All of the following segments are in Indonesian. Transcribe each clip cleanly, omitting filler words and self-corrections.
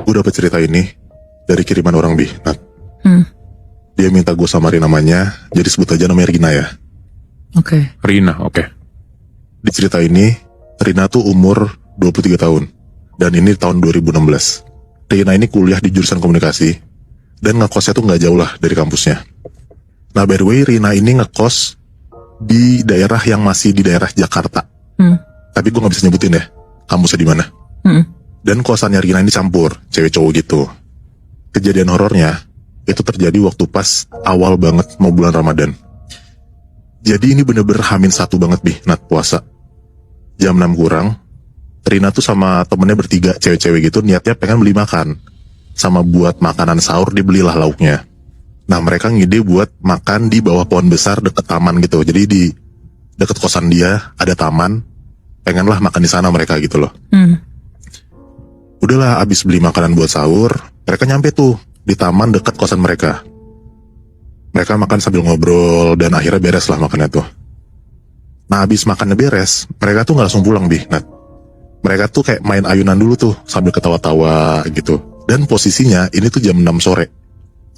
Gue dapet cerita ini dari kiriman orang Bi, Nat. Dia minta gue samarin namanya, jadi sebut aja namanya Rina ya. Oke. Rina, oke. Di cerita ini, Rina tuh umur 23 tahun. Dan ini tahun 2016. Rina ini kuliah di jurusan komunikasi. Dan ngekosnya tuh gak jauh lah dari kampusnya. Nah by the way, Rina ini ngekos di daerah yang masih di daerah Jakarta. Tapi gue gak bisa nyebutin ya, kampusnya di mana. Dan kosannya Rina ini campur, cewek cowok gitu. Kejadian horornya itu terjadi waktu pas awal banget mau bulan Ramadan. Jadi ini bener-bener H-1 banget Bi, Nat, puasa. Jam 6 kurang, Rina tuh sama temennya bertiga, cewek-cewek gitu, niatnya pengen beli makan. Sama buat makanan sahur dibelilah lauknya. Nah mereka ngide buat makan di bawah pohon besar deket taman gitu. Jadi di deket kosan dia ada taman, pengenlah makan di sana mereka gitu loh. Udahlah abis beli makanan buat sahur, mereka nyampe tuh di taman deket kosan mereka. Mereka makan sambil ngobrol dan akhirnya beres lah makannya tuh. Nah abis makannya beres, mereka tuh gak langsung pulang Bi, Nat. Mereka tuh kayak main ayunan dulu tuh sambil ketawa-tawa gitu. Dan posisinya ini tuh jam 6 sore.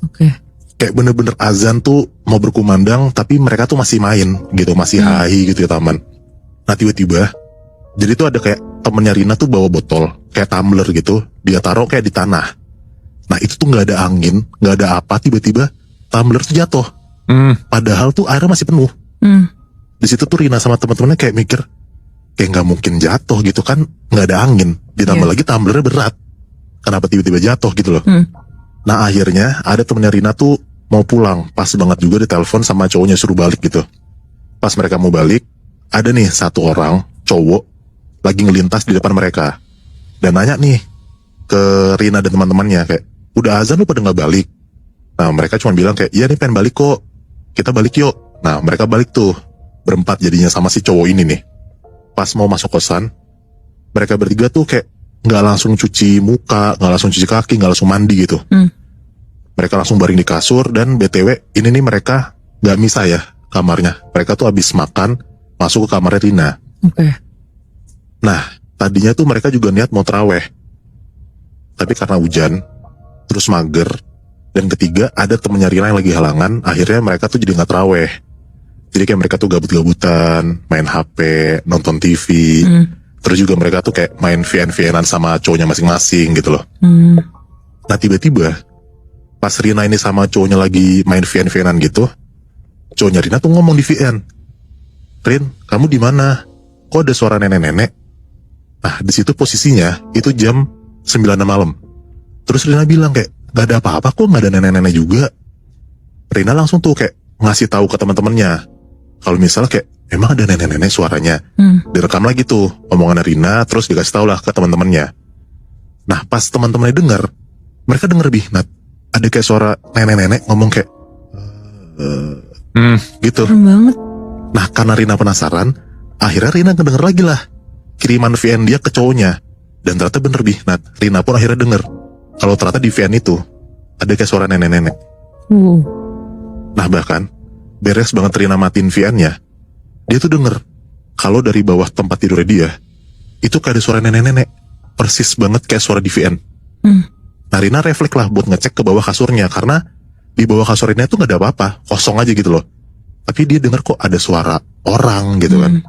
Oke. Kayak bener-bener azan tuh mau berkumandang, tapi mereka tuh masih main gitu, masih hahi gitu di taman. Nah tiba-tiba, jadi tuh ada kayak temennya Rina tuh bawa botol, kayak tumbler gitu, dia taruh kayak di tanah. Nah itu tuh gak ada angin, gak ada apa, tiba-tiba tumbler tuh jatuh. Padahal tuh airnya masih penuh. Di situ tuh Rina sama teman-temannya kayak mikir, kayak nggak mungkin jatuh gitu kan, nggak ada angin, ditambah lagi tumblernya berat, kenapa tiba-tiba jatuh gitu loh. Nah akhirnya ada temennya Rina tuh mau pulang, pas banget juga ditelepon sama cowoknya suruh balik gitu. Pas mereka mau balik, ada nih satu orang cowok lagi ngelintas di depan mereka dan nanya nih ke Rina dan teman-temannya kayak, udah azan lu pada nggak balik? Nah mereka cuma bilang kayak, iya nih pengen balik kok, kita balik yuk. Nah mereka balik tuh berempat jadinya sama si cowok ini nih. Pas mau masuk kosan, mereka bertiga tuh kayak nggak langsung cuci muka, nggak langsung cuci kaki, nggak langsung mandi gitu. Mereka langsung baring di kasur dan BTW ini nih mereka nggak misah ya kamarnya. Mereka tuh habis makan masuk ke kamarnya Rina. Oke. Nah tadinya tuh mereka juga niat mau teraweh, tapi karena hujan terus mager, dan ketiga ada temennya Rina yang lagi halangan, akhirnya mereka tuh jadi nggak teraweh. Jadi kayak mereka tuh gabut-gabutan, main HP, nonton TV. Terus juga mereka tuh kayak main VN-VN-an sama cowoknya masing-masing gitu loh. Nah tiba-tiba pas Rina ini sama cowoknya lagi main VN-VN-an gitu, cowoknya Rina tuh ngomong di VN, Rin, kamu di mana? Kok ada suara nenek-nenek? Nah di situ posisinya itu jam 9 malam. Terus Rina bilang kayak, gak ada apa-apa kok, gak ada nenek-nenek juga. Rina langsung tuh kayak ngasih tahu ke teman-temannya kalau misalnya kayak emang ada nenek-nenek suaranya. Direkam lagi tuh omongan Rina, terus dikasih tahu lah ke teman-temannya. Nah pas teman-temannya dengar, mereka denger Bi, Nat, ada kayak suara nenek-nenek ngomong kayak gitu. Serem banget. Nah karena Rina penasaran, akhirnya Rina ngedenger lagi lah kiriman VN dia ke cowoknya. Dan ternyata bener Bi, Nat, Rina pun akhirnya denger kalau ternyata di VN itu ada kayak suara nenek-nenek. Nah bahkan beres banget Rina matiin VN-nya, dia tuh denger kalau dari bawah tempat tidurnya dia itu kayak ada suara nenek-nenek, persis banget kayak suara di VN. Nah Rina refleks lah buat ngecek ke bawah kasurnya, karena di bawah kasur Rina tuh gak ada apa-apa, kosong aja gitu loh. Tapi dia denger kok ada suara orang gitu kan.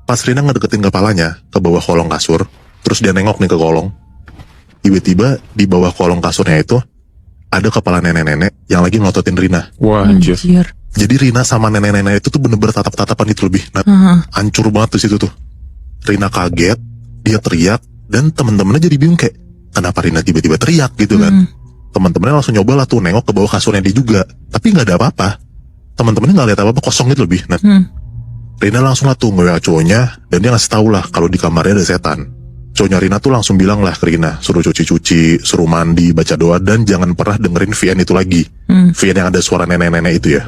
Pas Rina ngedeketin kepalanya ke bawah kolong kasur, terus dia nengok nih ke kolong, tiba-tiba di bawah kolong kasurnya itu ada kepala nenek-nenek yang lagi ngototin Rina. Wah anjir. Jadi Rina sama nenek-nenek itu tuh bener-bener tatap-tatapan itu lebih. Nah, hancur banget tuh situ tuh. Rina kaget, dia teriak, dan temen-temennya jadi bingung kayak, kenapa Rina tiba-tiba teriak gitu kan. Temen-temennya langsung nyoba lah tuh nengok ke bawah kasurnya dia juga, tapi gak ada apa-apa. Temen-temennya gak lihat apa-apa, kosong gitu lebih. Nah, Rina langsung lah tuh nge-WA cowoknya, dan dia ngasih tau lah kalau di kamarnya ada setan. Cowoknya Rina tuh langsung bilang lah ke Rina, suruh cuci-cuci, suruh mandi, baca doa, dan jangan pernah dengerin VN itu lagi. VN yang ada suara nenek-nenek itu ya.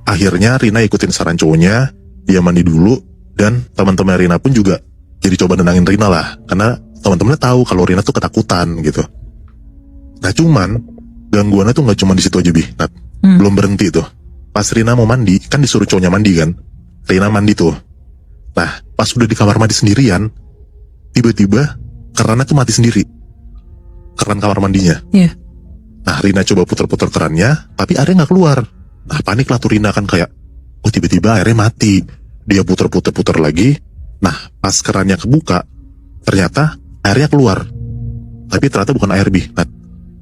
Akhirnya Rina ikutin saran cowoknya, dia mandi dulu, dan teman-teman Rina pun juga jadi coba nenangin Rina lah, karena teman-temannya tahu kalau Rina tuh ketakutan gitu. Nah cuman gangguannya tuh nggak cuma di situ aja Bi, Nat. Belum berhenti tuh. Pas Rina mau mandi, kan disuruh cowoknya mandi kan. Rina mandi tuh. Nah pas udah di kamar mandi sendirian, tiba-tiba kerannya tuh mati sendiri. keran kamar mandinya. Iya. Nah, Rina coba puter-puter kerannya, tapi airnya nggak keluar. Nah, panik lah tuh Rina kan kayak, oh tiba-tiba airnya mati. Dia puter-puter lagi. Nah, pas kerannya kebuka, ternyata airnya keluar. Tapi ternyata bukan air, Bi. Nah,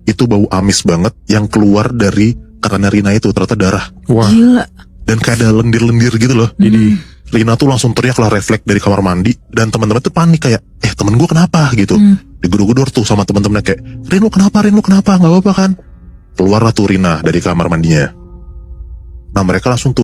itu bau amis banget yang keluar dari kerannya Rina itu, ternyata darah. Wah, Gila. Dan kayak ada lendir-lendir gitu loh. jadi Rina tuh langsung teriak lah, refleks dari kamar mandi. Dan teman-teman tuh panik kayak, temen gue kenapa gitu. Digedor-gedor tuh sama teman-temannya kayak, Rin lu kenapa, gak apa-apa kan. Keluarlah tuh Rina dari kamar mandinya. Nah, mereka langsung tuh